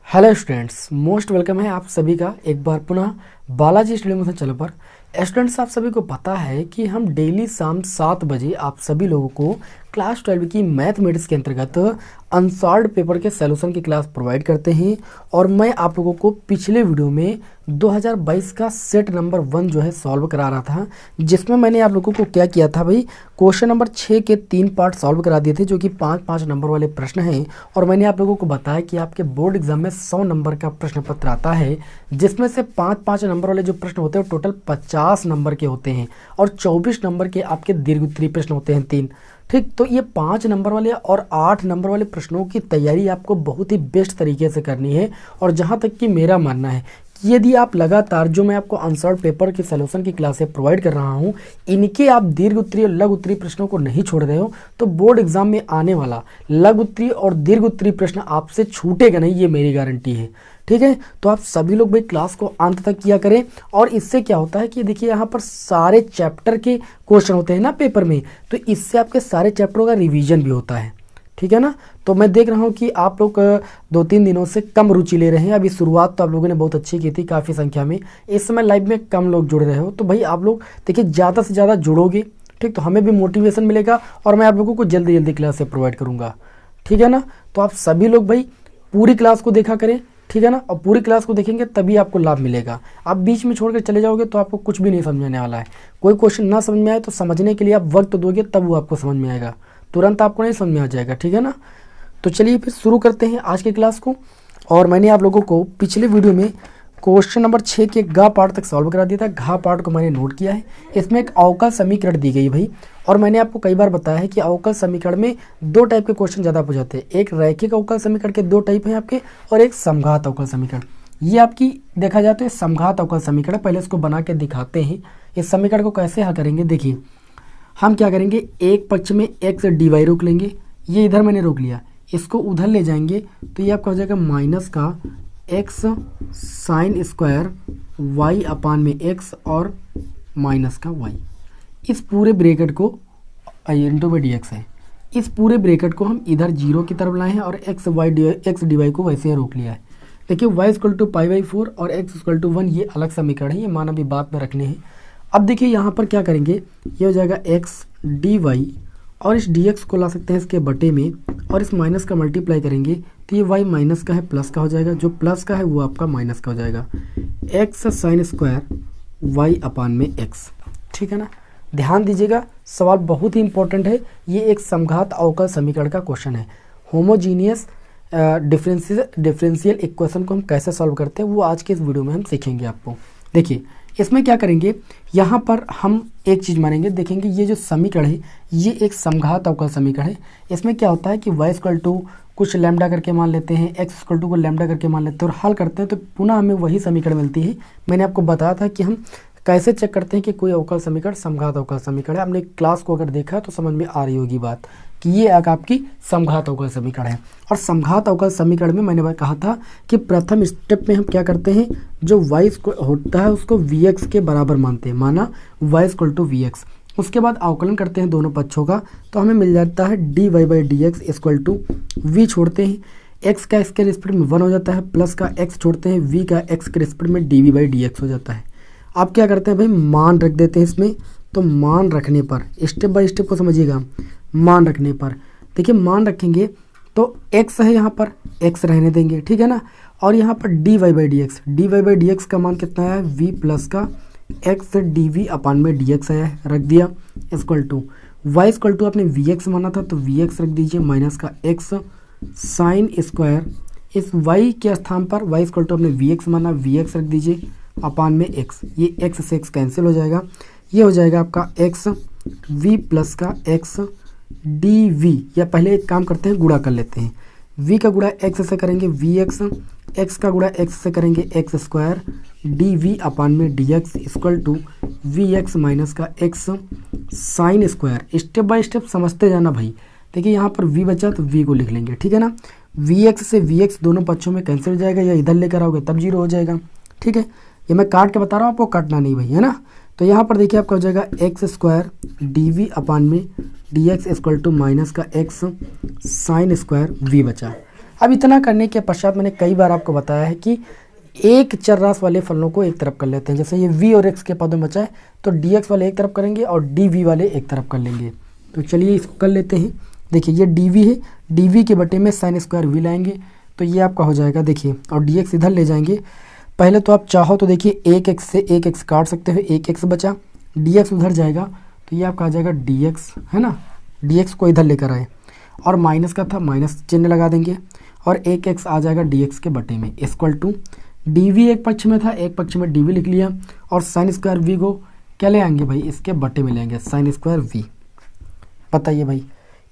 Hello students, most welcome है आप सभी का एक बार पुनः बालाजी स्टडी चैनल पर। स्टूडेंट्स, आप सभी को पता है कि हम डेली शाम 7 बजे आप सभी लोगों को क्लास 12 की मैथमेटिक्स के अंतर्गत अनसॉल्व्ड पेपर के सॉल्यूशन की क्लास प्रोवाइड करते हैं। और मैं आप लोगों को पिछले वीडियो में 2022 का सेट नंबर 1 जो है सॉल्व करा रहा था, जिसमें मैंने आप लोगों को क्या किया था भाई, क्वेश्चन नंबर 6 के 3 पार्ट सॉल्व करा दिए थे जो कि 5-5 नंबर वाले प्रश्न हैं। और मैंने आप लोगों को बताया कि आपके बोर्ड एग्जाम में 100 नंबर का प्रश्न पत्र आता है, जिसमें से 5-5 नंबर वाले जो प्रश्न होते हैं टोटल 50 नंबर के होते हैं और 24 नंबर के आपके दीर्घ उत्तरीय प्रश्न होते हैं 3। ठीक, तो ये 5 नंबर वाले और 8 नंबर वाले प्रश्नों की तैयारी आपको बहुत ही बेस्ट तरीके से करनी है। और जहाँ तक कि मेरा मानना है कि यदि आप लगातार जो मैं आपको अनसॉल्व्ड पेपर के सॉल्यूशन की क्लासें प्रोवाइड कर रहा हूँ, इनके आप दीर्घ उत्तरीय और लघु उत्तरीय प्रश्नों को नहीं छोड़ रहे हो, तो बोर्ड एग्जाम में आने वाला लघु उत्तरीय और दीर्घ उत्तरीय प्रश्न आपसे छूटेगा नहीं, ये मेरी गारंटी है। ठीक है, तो आप सभी लोग भाई क्लास को अंत तक किया करें। और इससे क्या होता है कि देखिए यहाँ पर सारे चैप्टर के क्वेश्चन होते हैं ना पेपर में, तो इससे आपके सारे चैप्टरों का रिवीजन भी होता है। ठीक है ना, तो मैं देख रहा हूँ कि आप लोग 2-3 दिनों से कम रुचि ले रहे हैं। अभी शुरुआत तो आप लोगों ने बहुत अच्छी की थी, काफ़ी संख्या में। इस समय लाइव में कम लोग जुड़ रहे हो, तो भाई आप लोग देखिए ज़्यादा से ज़्यादा जुड़ोगे, ठीक, तो हमें भी मोटिवेशन मिलेगा और मैं आप लोगों को जल्दी जल्दी क्लासें प्रोवाइड करूँगा। ठीक है ना, तो आप सभी लोग भाई पूरी क्लास को देखा करें, ठीक है ना, और पूरी क्लास को देखेंगे तभी आपको लाभ मिलेगा। आप बीच में छोड़कर चले जाओगे तो आपको कुछ भी नहीं समझ में आने वाला है। कोई क्वेश्चन ना समझ में आए तो समझने के लिए आप वक्त दोगे तब वो आपको समझ में आएगा, तुरंत आपको नहीं समझ में आ जाएगा। ठीक है ना, तो चलिए फिर शुरू करते हैं आज की क्लास को। और मैंने आप लोगों को पिछले वीडियो में क्वेश्चन नंबर 6 के गा पार्ट तक सॉल्व करा दिया था। घा पार्ट को मैंने नोट किया है। इसमें एक अवकल समीकरण दी गई भाई, और मैंने आपको कई बार बताया है कि अवकल समीकरण में 2 टाइप के क्वेश्चन ज़्यादा पूछ जाते हैं। एक रैखिक अवकल समीकरण के 2 टाइप हैं आपके, और एक समघात अवकल समीकरण। ये आपकी देखा जाए तो समघात अवकल समीकरण, पहले इसको बना के दिखाते हैं। इस समीकरण को कैसे हल करेंगे, देखिए हम क्या करेंगे, एक पक्ष में एक्स डी वाई रोक लेंगे, ये इधर मैंने रोक लिया, इसको उधर ले जाएंगे तो ये आपका हो जाएगा माइनस का एक्स साइन स्क्वायर वाई अपान में एक्स और माइनस का वाई। इस पूरे ब्रैकेट को इंटू बाई डी एक्स है, इस पूरे ब्रैकेट को हम इधर 0 की तरफ लाए हैं और एक्स डी वाई को वैसे ही रोक लिया है। देखिए y इक्वल टू π/4 और x इक्वल टू 1 ये अलग समीकरण है, ये मान अभी बात में रखने हैं। अब देखिए यहाँ पर क्या करेंगे, ये हो जाएगा x dy और इस dx को ला सकते हैं इसके बटे में, और इस माइनस का मल्टीप्लाई करेंगे तो ये y माइनस का है प्लस का हो जाएगा, जो प्लस का है वो आपका माइनस का हो जाएगा, x साइन स्क्वायर y अपान में x। ठीक है ना, ध्यान दीजिएगा सवाल बहुत ही इंपॉर्टेंट है। ये एक समघात अवकल समीकरण का क्वेश्चन है। होमोजीनियस डिफरेंशियल इक्वेशन को हम कैसे सॉल्व करते हैं वो आज के इस वीडियो में हम सीखेंगे आपको। देखिए इसमें क्या करेंगे, यहाँ पर हम एक चीज़ मानेंगे, देखेंगे ये जो समीकरण है ये एक समघात अवकल समीकरण है। इसमें क्या होता है कि y इक्वल टू कुछ लैम्डा करके मान लेते हैं, x इक्वल टू को लैम्डा करके मान लेते हैं और हल करते हैं तो पुनः हमें वही समीकरण मिलती है। मैंने आपको बताया था कि हम कैसे चेक करते हैं कि कोई अवकल समीकरण समघात अवकल समीकरण है। आपने क्लास को अगर देखा तो समझ में आ रही होगी बात कि ये एक आपकी समघात अवकल समीकरण है। और समघात अवकल समीकरण में मैंने कहा था कि प्रथम स्टेप में हम क्या करते हैं, जो y होता है उसको vx के बराबर मानते हैं, माना y इक्वल टू vx। उसके बाद अवकलन करते हैं दोनों पक्षों का, तो हमें मिल जाता है dy by D x equal to v छोड़ते हैं x का x के रिस्पेक्ट में 1 हो जाता है, प्लस का x छोड़ते हैं v का x के रिस्पेक्ट में dv बाई डी एक्स हो जाता है। आप क्या करते हैं भाई, मान रख देते हैं इसमें। तो मान रखने पर स्टेप बाय स्टेप को समझिएगा। मान रखने पर देखिए, मान रखेंगे तो x है, यहाँ पर x रहने देंगे, ठीक है ना, और यहाँ पर dy बाई डी एक्स का मान कितना है, v प्लस का x dv अपान में dx है, रख दिया, equal to y equal to आपने vx माना था तो vx रख दीजिए, माइनस का x साइन स्क्वायर, इस y के स्थान पर y इक्वल टू आपने vx माना, vx रख दीजिए अपान में x। ये x से x कैंसिल हो जाएगा, ये हो जाएगा आपका x v प्लस का x dv, या पहले एक काम करते हैं गुणा कर लेते हैं, v का गुणा x से करेंगे vx, x का गुणा x से करेंगे x स्क्वायर dv अपान में dx equal to vx minus का x sine square. Step by step समझते जाना भाई। देखिए यहाँ पर v बचा तो v को लिख लेंगे, ठीक है ना, vx से vx दोनों पक्षों में कैंसिल हो जाएगा, या इधर लेकर आओगे तब 0 हो जाएगा। ठीक है, ये मैं काट के बता रहा हूँ, आपको काटना नहीं भाई, है ना। तो यहाँ पर देखिए आपका हो जाएगा एक्स स्क्वायर dv अपान में dx इक्वल टू माइनस का x साइन स्क्वायर v बचा। अब इतना करने के पश्चात मैंने कई बार आपको बताया है कि एक चरराशि वाले फलनों को एक तरफ कर लेते हैं। जैसे ये v और x के पदों में बचा है तो dx वाले एक तरफ करेंगे और dv वाले एक तरफ कर लेंगे। तो चलिए इसको कर लेते हैं। देखिए ये dv है, dv के बटे में साइन स्क्वायर v लाएंगे तो ये आपका हो जाएगा। देखिए और dx इधर ले जाएंगे। पहले तो आप चाहो तो देखिए एक x से एक x काट सकते हो, एक x बचा, dx उधर जाएगा तो ये आपका आ जाएगा dx, है ना। dx को इधर लेकर आए और माइनस का था, माइनस चिन्ह लगा देंगे और एक x आ जाएगा dx के बटे में इक्वल टू dv एक पक्ष में था, एक पक्ष में dv लिख लिया और साइन स्क्वायर v को क्या ले आएंगे भाई, इसके बटे में लेंगे साइन स्क्वायर v। बताइए भाई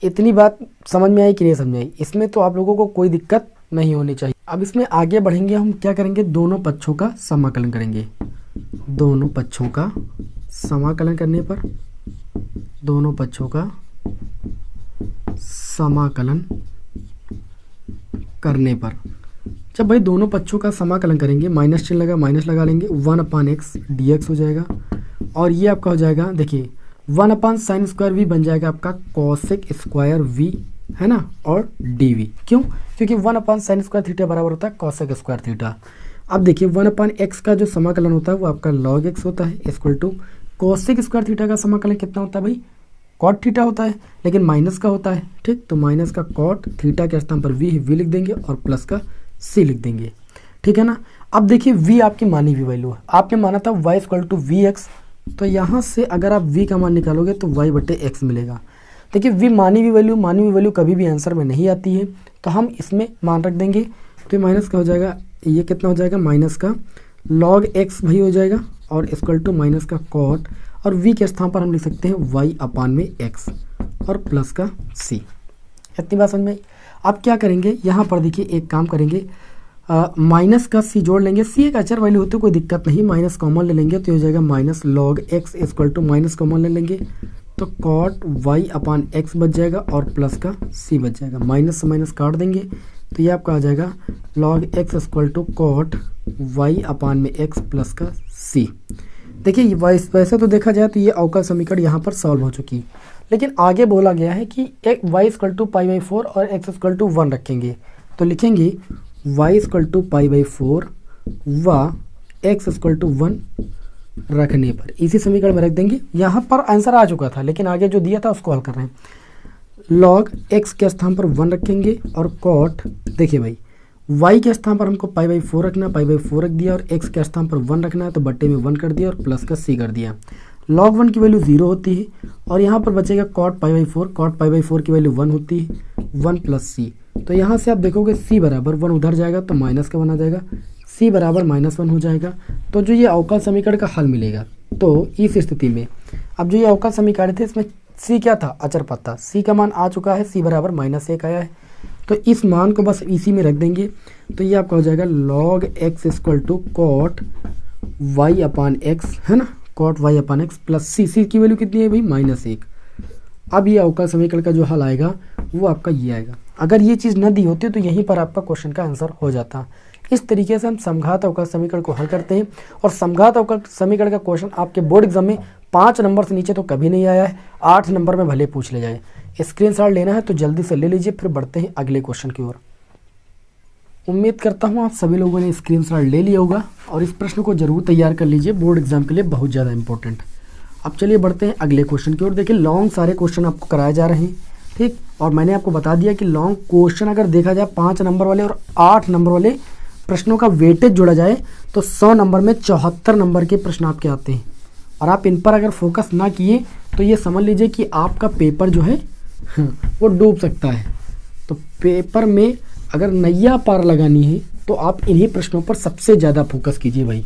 इतनी बात समझ में आई कि नहीं समझ में आई? इसमें तो आप लोगों को कोई दिक्कत नहीं होनी चाहिए। अब इसमें आगे बढ़ेंगे, हम क्या करेंगे, दोनों पक्षों का समाकलन करेंगे। दोनों पक्षों का समाकलन करने पर, दोनों पक्षों का समाकलन करने पर, जब भाई दोनों पक्षों का समाकलन करेंगे, माइनस चिन्ह लगा, माइनस लगा लेंगे, 1/x dx हो जाएगा और ये आपका हो जाएगा। देखिए 1/sin स्क्वायर v बन जाएगा आपका cosec स्क्वायर v, है ना, और dv। क्यों? क्योंकि 1/sin स्क्वायर थीटा बराबर होता है cosec स्क्वायर थीटा। अब देखिए 1/x का जो समाकलन होता है वो आपका log x होता है equal to cosec square theta का समाकलन कितना होता है भाई, cot थीटा होता है, लेकिन माइनस का होता है। ठीक, तो माइनस का cot थीटा के स्थान पर v लिख देंगे और प्लस का c लिख देंगे। ठीक है ना। अब देखिए v आपकी मानी हुई वैल्यू है, आपने माना था y इक्वल टू vx, तो यहाँ से अगर आप v का मान निकालोगे तो y बटे x मिलेगा। देखिए v मानी हुई वैल्यू कभी भी आंसर में नहीं आती है, तो हम इसमें मान रख देंगे। तो ये माइनस का हो जाएगा, ये कितना हो जाएगा, माइनस का log x भाई हो जाएगा और इक्वल टू माइनस का cot, और v के स्थान पर हम लिख सकते हैं y/x और प्लस का c। इतनी बात समझ में आई। अब क्या करेंगे, यहाँ पर देखिए एक काम करेंगे, माइनस का c जोड़ लेंगे। c एक अचर वैल्यू होती है, कोई दिक्कत नहीं, माइनस कॉमन ले लेंगे तो हो जाएगा minus log x equal to minus common ले लेंगे तो cot y/x बच जाएगा और प्लस का c बच जाएगा। माइनस से माइनस काट देंगे तो ये आपका आ जाएगा log x equal to cot y/x plus का c। देखिए वैसे तो देखा जाए तो ये अवकल समीकरण यहाँ पर सॉल्व हो चुकी, लेकिन आगे बोला गया है कि एक y इक्वल टू π/4 और x इक्वल टू 1 रखेंगे। तो लिखेंगे y इक्वल टू π/4 व x इक्वल टू 1 रखने पर, इसी समीकरण में रख देंगे। यहाँ पर आंसर आ चुका था, लेकिन आगे जो दिया था उसको हल कर रहे हैं। log x के स्थान पर 1 रखेंगे और cot, देखिए भाई y के स्थान पर हमको π/4 रखना, π/4 रख दिया, और x के स्थान पर 1 रखना है तो बट्टे में 1 कर दिया और प्लस का c कर दिया। log 1 की वैल्यू 0 होती है और यहाँ पर बचेगा cot π/4, cot π/4 की वैल्यू 1 होती है, 1 प्लस c। तो यहाँ से आप देखोगे c बराबर 1 उधर जाएगा तो माइनस का बना जाएगा, c बराबर -1 हो जाएगा। तो जो ये अवकल समीकरण का हल मिलेगा, तो इस स्थिति में अब जो ये अवकल समीकरण थे इसमें c क्या था, अचर पद था, c का मान आ चुका है, c बराबर -1 आया है, तो इस मान को बस इसी में रख देंगे। तो ये आपका हो जाएगा log x equal to cot y/x, है ना, cot y/x प्लस c की वैल्यू कितनी है भाई, -1। अब ये अवकल समीकरण का जो हल आएगा वो आपका ये आएगा। अगर ये चीज़ न दी होती तो यहीं पर आपका क्वेश्चन का आंसर हो जाता। इस तरीके से हम समघात अवकल समीकरण को हल करते हैं, और समघात अवकल समीकरण का क्वेश्चन आपके बोर्ड एग्जाम में 5 नंबर से नीचे तो कभी नहीं आया है, 8 नंबर में भले पूछ ले जाए। स्क्रीनशॉट लेना है तो जल्दी से ले लीजिए, फिर बढ़ते हैं अगले क्वेश्चन की ओर। उम्मीद करता हूँ आप सभी लोगों ने स्क्रीनशॉट ले लिया होगा और इस प्रश्न को जरूर तैयार कर लीजिए, बोर्ड एग्जाम के लिए बहुत ज़्यादा इंपॉर्टेंट। अब चलिए बढ़ते हैं अगले क्वेश्चन की ओर। देखिए लॉन्ग सारे क्वेश्चन आपको कराए जा रहे हैं, ठीक, और मैंने आपको बता दिया कि लॉन्ग क्वेश्चन अगर देखा जाए 5 नंबर वाले और 8 नंबर वाले प्रश्नों का वेटेज जोड़ा जाए तो 100 नंबर में 74 नंबर के प्रश्न आपके आते हैं, और आप इन पर अगर फोकस ना किए तो ये समझ लीजिए कि आपका पेपर जो है वो डूब सकता है। तो पेपर में अगर नैया पार लगानी है तो आप इन्हीं प्रश्नों पर सबसे ज़्यादा फोकस कीजिए भाई,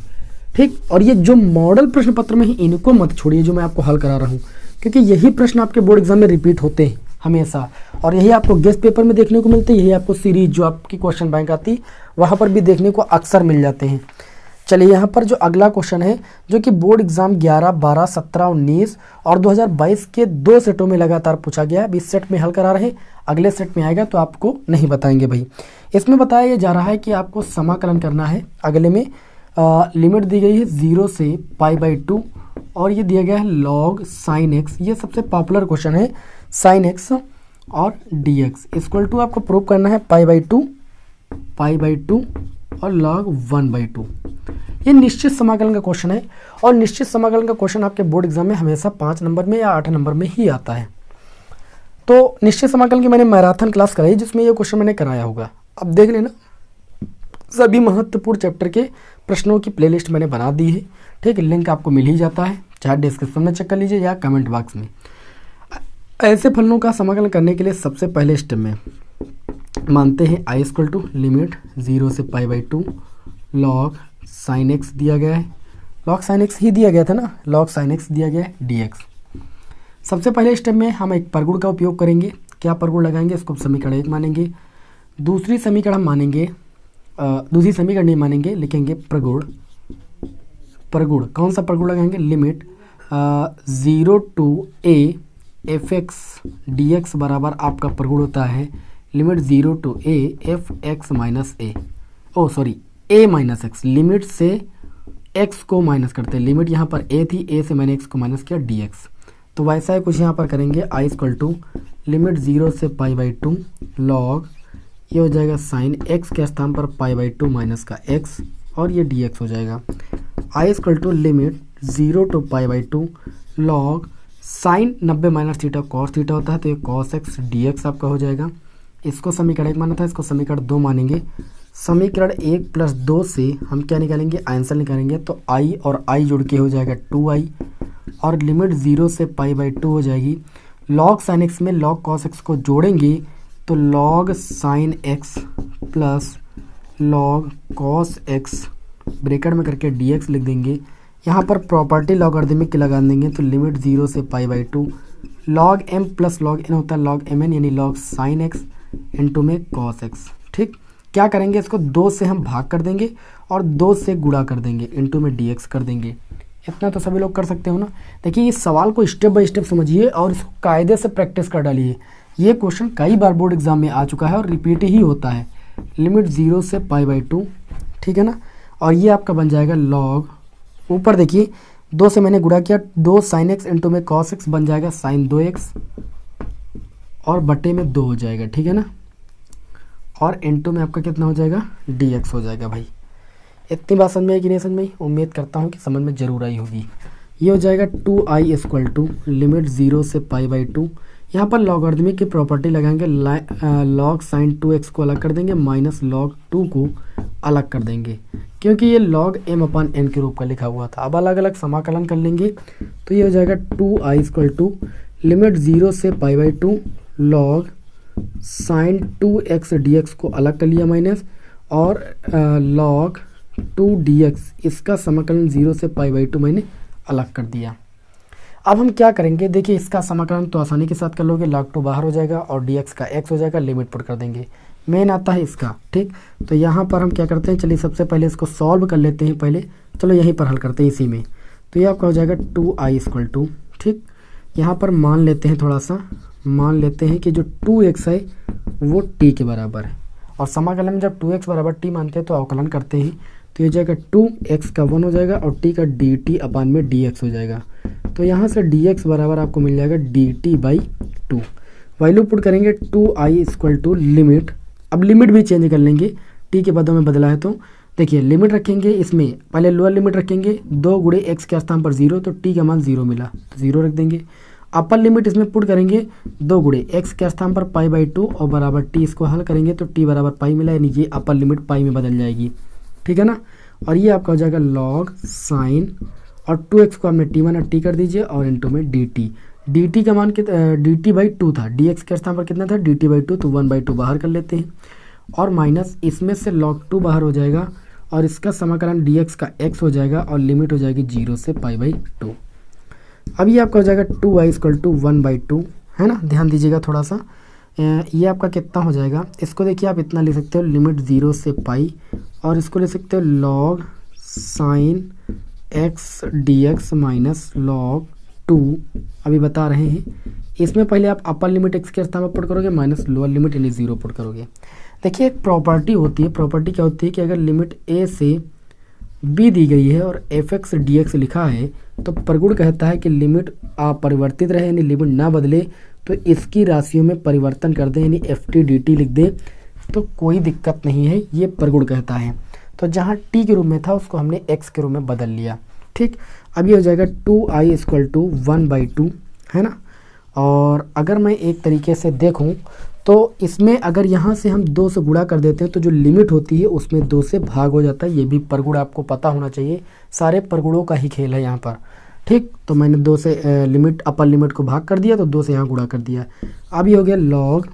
ठीक। और ये जो मॉडल प्रश्न पत्र में है इनको मत छोड़िए जो मैं आपको हल करा रहा हूँ, क्योंकि यही प्रश्न आपके बोर्ड एग्जाम में रिपीट होते हैं हमेशा, और यही आपको गेस्ट पेपर में देखने को मिलते हैं, यही आपको सीरीज जो आपकी क्वेश्चन बैंक आती वहाँ पर भी देखने को अक्सर मिल जाते हैं। चलिए यहाँ पर जो अगला क्वेश्चन है, जो कि बोर्ड एग्जाम 11, 12, 17, 19 और 2022 के 2 सेटों में लगातार पूछा गया है। 20 सेट में हल करा रहे, अगले सेट में आएगा तो आपको नहीं बताएंगे भाई। इसमें बताया जा रहा है कि आपको समाकलन करना है। अगले में लिमिट दी गई है 0 से π/2 और ये दिया गया है log sin x। ये सबसे पॉपुलर क्वेश्चन है, sin x और dx इक्वल टू आपको प्रूव करना है π/2 π/2 और log 1/2। ये निश्चित समाकलन का क्वेश्चन है और निश्चित समाकलन का क्वेश्चन आपके बोर्ड एग्जाम में हमेशा 5 नंबर में या 8 नंबर में ही आता है। तो निश्चित समाकलन की मैंने मैराथन क्लास कराई जिसमें ये क्वेश्चन मैंने कराया होगा, अब देख लेना। सभी महत्वपूर्ण चैप्टर के प्रश्नों की प्लेलिस्ट मैंने बना दी है, ठीक है। लिंक आपको मिल ही जाता है, चाहे डिस्क्रिप्शन में चेक कर लीजिए या कमेंट बॉक्स में। ऐसे फलनों का समाकलन करने के लिए सबसे पहले स्टेप में मानते हैं i = लिमिट 0 से π/2 log sin x दिया गया है, log sin x ही दिया गया था ना, log sin x दिया गया है dx। सबसे पहले स्टेप में हम एक परगुण का उपयोग करेंगे। क्या परगुण लगाएंगे? इसको समीकरण 1 मानेंगे। दूसरी समीकरण हम मानेंगे, दूसरी समीकरण नहीं मानेंगे, लिखेंगे प्रगुण। प्रगुण कौन सा प्रगुण लगाएंगे? Limit 0 to a fx dx बराबर आपका प्रगुण होता है limit 0 to a fx minus a, oh sorry a minus x. Limit से x को माइनस करते हैं, लिमिट यहाँ पर a थी, a से मैंने x को माइनस किया dx। तो वैसा ही कुछ यहाँ पर करेंगे, i = लिमिट 0 से π/2 log, ये हो जाएगा साइन x के स्थान पर π/2 माइनस का x और ये dx हो जाएगा। i = limit 0 to π/2 log sine 90 minus theta cos theta होता है, तो ये cos x dx आपका हो जाएगा। इसको समीकरण 1 माना था, इसको समीकरण 2 मानेंगे। समीकरण 1 + 2 से हम क्या निकालेंगे? आंसर निकालेंगे। तो i और i जुड़ के हो जाएगा 2i और लिमिट 0 से π/2 हो जाएगी। log sin x में log cos x को जोड़ेंगे तो log sin x plus log cos x bracket में करके dx लिख देंगे। यहाँ पर प्रॉपर्टी लॉगरिथमिक की लगा देंगे तो लिमिट 0 से π/2 log m plus log n होता है log mn यानी log sin x इंटू में cos x, ठीक। क्या करेंगे? इसको 2 से हम भाग कर देंगे और 2 से गुणा कर देंगे, इंटू में dx कर देंगे। इतना तो सभी लोग कर सकते हो ना। देखिए इस सवाल को स्टेप बाय स्टेप समझिए और इसको कायदे से प्रैक्टिस कर डालिए। ये क्वेश्चन कई बार बोर्ड एग्जाम में आ चुका है और रिपीट ही होता है। लिमिट 0 से π/2, ठीक है ना। और ये आपका बन जाएगा log, ऊपर देखिए 2 से मैंने गुणा किया, 2 sin x इंटू में cos x बन जाएगा sin 2x और बटे में 2 हो जाएगा, ठीक है ना। और इंटू में आपका कितना हो जाएगा? dx हो जाएगा। भाई इतनी बात समझ में आई कि नहीं समझ में आई? उम्मीद करता हूँ कि समझ में जरूर आई होगी। ये हो जाएगा 2i = लिमिट 0 से π/2। यहाँ पर लॉगरिथमिक की प्रॉपर्टी लगाएंगे, log sin 2x को अलग कर देंगे, माइनस log 2 को अलग कर देंगे क्योंकि ये log m/n के रूप का लिखा हुआ था। अब अलग अलग समाकलन कर लेंगे तो ये हो जाएगा 2i = लिमिट 0 से π/2 log sin 2x dx को अलग कर लिया माइनस और log 2 dx, इसका समाकलन 0 से π/2 मैंने अलग कर दिया। अब हम क्या करेंगे? देखिए इसका समाकलन तो आसानी के साथ कर लोगे, log 2 बाहर हो जाएगा और dx का x हो जाएगा, लिमिट पुट कर देंगे। मेन आता है इसका, ठीक। तो यहाँ पर हम क्या करते हैं, चलिए सबसे पहले इसको सॉल्व कर लेते हैं पहले। चलो यहीं पर हल करते हैं इसी में। तो ये आपका हो जाएगा 2i = ठीक। यहाँ पर मान लेते हैं, थोड़ा सा मान लेते हैं कि जो 2x है वो t के बराबर है और समाकलन में जब 2x बराबर t मानते हैं तो अवकलन करते हैं तो ये हो जाएगा 2x का 1 हो जाएगा और t का dt में dx हो जाएगा। तो यहाँ से dx बराबर आपको मिल जाएगा dt/2। वैल्यू पुट करेंगे 2i = लिमिट, अब लिमिट भी चेंज कर लेंगे, t के पदों में बदला है तो देखिए लिमिट रखेंगे, इसमें पहले लोअर लिमिट रखेंगे 2 गुणे x के स्थान पर 0, तो t का मान 0 मिला तो 0 रख देंगे। अपर लिमिट इसमें पुट करेंगे 2 गुणे x के स्थान पर π/2 और बराबर t, इसको हल करेंगे तो t बराबर पाई मिला, यानी ये अपर लिमिट पाई में बदल जाएगी, ठीक है ना। और ये आपका हो जाएगा log sin और 2x को हमने t माना, t कर दीजिए और इंटू में dt का मान dt/2 था, dx के स्थान पर कितना था dt/2, तो 1/2 बाहर कर लेते हैं और माइनस इसमें से log 2 बाहर हो जाएगा और इसका समाकलन dx का x हो जाएगा और लिमिट हो जाएगी 0 से π/2। अब ये आपका हो जाएगा 2i = 1/2, है ना। ध्यान दीजिएगा थोड़ा सा, ये आपका कितना हो जाएगा, इसको देखिए आप इतना लिख सकते हो लिमिट 0 से पाई और इसको ले सकते हो log sin x dx minus log 2, अभी बता रहे हैं। इसमें पहले आप अपर लिमिट x के स्थान पर पुट करोगे माइनस लोअर लिमिट यानी 0 पुट करोगे। देखिए एक प्रॉपर्टी होती है, प्रॉपर्टी क्या होती है कि अगर लिमिट a से b दी गई है और fx dx लिखा है तो प्रगुण कहता है कि लिमिट अपरिवर्तित रहे यानी लिमिट ना बदले तो इसकी राशियों में परिवर्तन कर दें यानी ft dt लिख दें तो कोई दिक्कत नहीं है, ये परगुण कहता है। तो जहाँ टी के रूप में था उसको हमने एक्स के रूप में बदल लिया। ठीक, अब ये हो जाएगा 2i इक्वल टू 1/2, है ना। और अगर मैं एक तरीके से देखूं तो इसमें अगर यहाँ से हम 2 से गुणा कर देते हैं तो जो लिमिट होती है उसमें 2 से भाग हो जाता है। ये भी परगुण आपको पता होना चाहिए, सारे परगुणों का ही खेल है यहाँ पर। ठीक, तो मैंने 2 से लिमिट अपर लिमिट को भाग कर दिया तो 2 से यहाँ गुणा कर दिया। अब ये हो गया log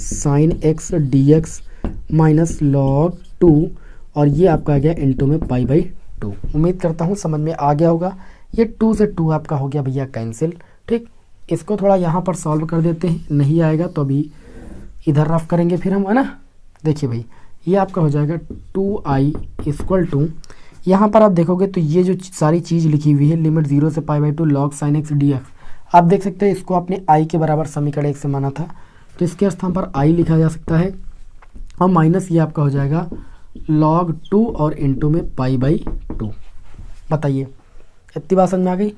sin x dx minus log 2, और ये आपका आ गया इंटू में π/2। उम्मीद करता हूँ समझ में आ गया होगा। ये 2 से 2 आपका हो गया भैया कैंसिल। ठीक, इसको थोड़ा यहाँ पर सॉल्व कर देते हैं, नहीं आएगा तो अभी इधर रफ करेंगे फिर हम, है ना। देखिए भाई ये आपका हो जाएगा 2i इक्वल टू, यहाँ पर आप देखोगे तो ये जो सारी चीज़ लिखी हुई है लिमिट 0 से π/2 log sin x dx, आप देख सकते हैं इसको आपने i के बराबर समीकरण 1 से माना था तो इसके स्थान पर i लिखा जा सकता है, और माइनस ये आपका हो जाएगा log 2 और इंटू में π/2। बताइए इतनी बात समझ में आ गई।